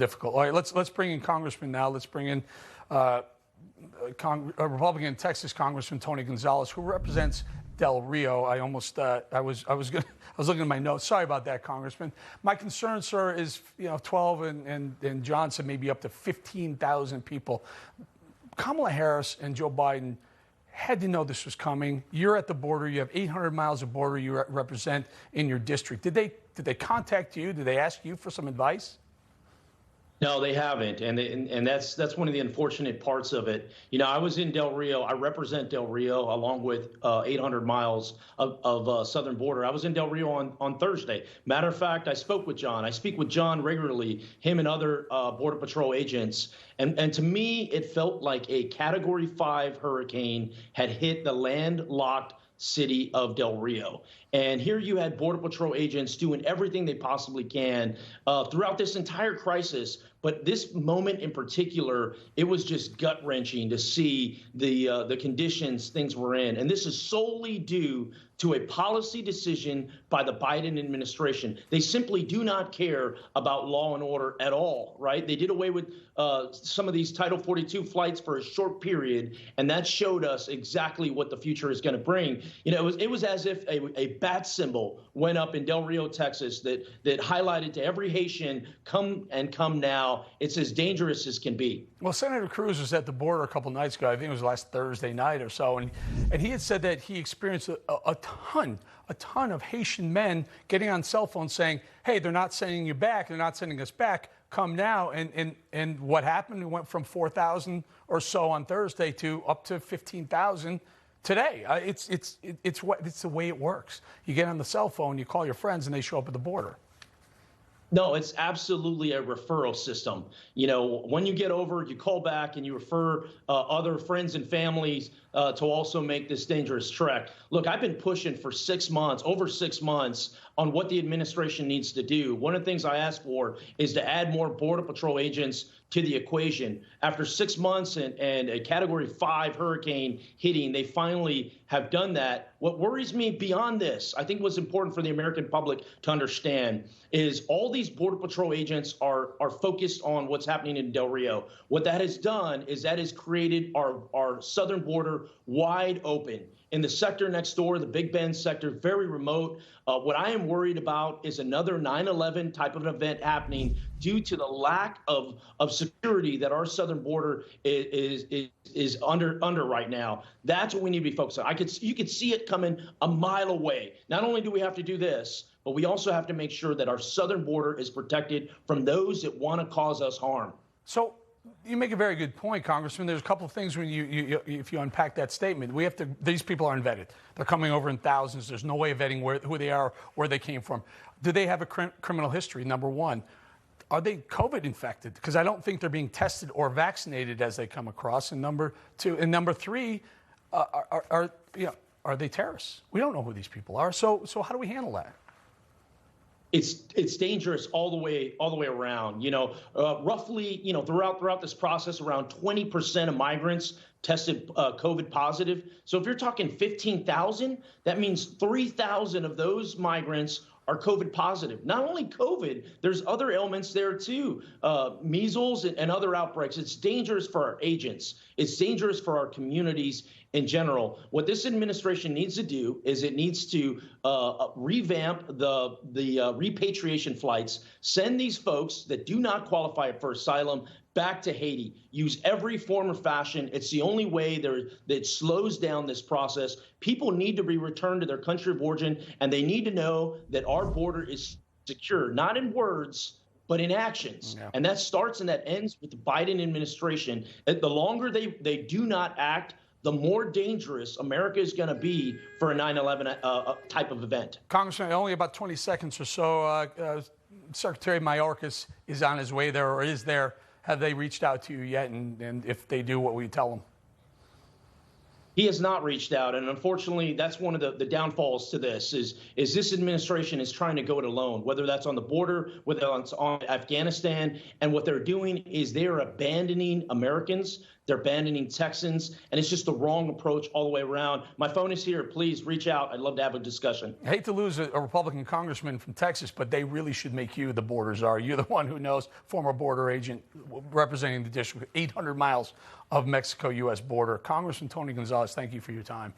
difficult. All right, let's bring in Congressman now. Let's bring in a Republican Texas Congressman Tony Gonzales, who represents Del Rio. I was looking at my notes. Sorry about that, Congressman. My concern, sir, is 12 and Johnson maybe up to 15,000 people. Kamala Harris and Joe Biden had to know this was coming. You're at the border. You have 800 miles of border you represent in your district. Did they contact you? Did they ask you for some advice? No, they haven't, and that's one of the unfortunate parts of it. I was in Del Rio. I represent Del Rio along with 800 miles of southern border. I was in Del Rio on Thursday. Matter of fact, I spoke with John. I speak with John regularly, him and other Border Patrol agents. And to me, it felt like a Category 5 hurricane had hit the landlocked city of Del Rio. And here you had Border Patrol agents doing everything they possibly can throughout this entire crisis. But this moment in particular, it was just gut-wrenching to see the conditions things were in. And this is solely due to a policy decision by the Biden administration. They simply do not care about law and order at all, right? They did away with some of these Title 42 flights for a short period, and that showed us exactly what the future is going to bring. It was as if a bat symbol went up in Del Rio, Texas, that highlighted to every Haitian, come now. It's as dangerous as can be. Well, Senator Cruz was at the border a couple nights ago. I think it was last Thursday night or so, and he had said that he experienced a ton of Haitian men getting on cell phones saying, "Hey, they're not sending you back. They're not sending us back. Come now." And what happened? It went from 4,000 or so on Thursday to up to 15,000 today. It's the way it works. You get on the cell phone, you call your friends, and they show up at the border. No, it's absolutely a referral system. When you get over, you call back and you refer other friends and families to also make this dangerous trek. Look, I've been pushing for over 6 months, on what the administration needs to do. One of the things I asked for is to add more Border Patrol agents to the equation. After 6 months and a Category 5 hurricane hitting, they finally have done that. What worries me beyond this, I think what's important for the American public to understand, is all these Border Patrol agents are focused on what's happening in Del Rio. What that has done is that has created our southern border wide open. In the sector next door, the Big Bend sector, very remote. What I am worried about is another 9/11 type of an event happening due to the lack of security that our southern border is under right now. That's what we need to be focused on. You could see it coming a mile away. Not only do we have to do this, but we also have to make sure that our southern border is protected from those that want to cause us harm. So you make a very good point, Congressman. There's a couple of things when if you unpack that statement. These people are unvetted. They're coming over in thousands. There's no way of vetting who they are, where they came from. Do they have a criminal history? Number one. Are they COVID infected? Because I don't think they're being tested or vaccinated as they come across. And number two, and number three, are they terrorists? We don't know who these people are. So how do we handle that? It's dangerous all the way around. Roughly, throughout this process, around 20% of migrants tested COVID positive. So if you're talking 15,000, that means 3,000 of those migrants are COVID positive. Not only COVID, there's other ailments there too, measles and other outbreaks. It's dangerous for our agents. It's dangerous for our communities in general. What this administration needs to do is it needs to revamp the repatriation flights, send these folks that do not qualify for asylum back to Haiti. Use every form or fashion. It's the only way that slows down this process. People need to be returned to their country of origin, and they need to know that our border is secure, not in words, but in actions. Yeah. And that starts and that ends with the Biden administration. The longer they do not act, the more dangerous America is going to be for a 9/11 type of event. Congressman, only about 20 seconds or so. Secretary Mayorkas is on his way there or is there. Have they reached out to you yet? And if they do, what will you tell them? He has not reached out, and unfortunately, that's one of the downfalls to this. Is this administration is trying to go it alone, whether that's on the border, whether it's on Afghanistan, and what they're doing is they're abandoning Americans, they're abandoning Texans, and it's just the wrong approach all the way around. My phone is here. Please reach out. I'd love to have a discussion. I hate to lose a Republican congressman from Texas, but they really should make you the border czar. You're the one who knows, former border agent representing the district, 800 miles of Mexico-U.S. border. Congressman Tony Gonzales, thank you for your time.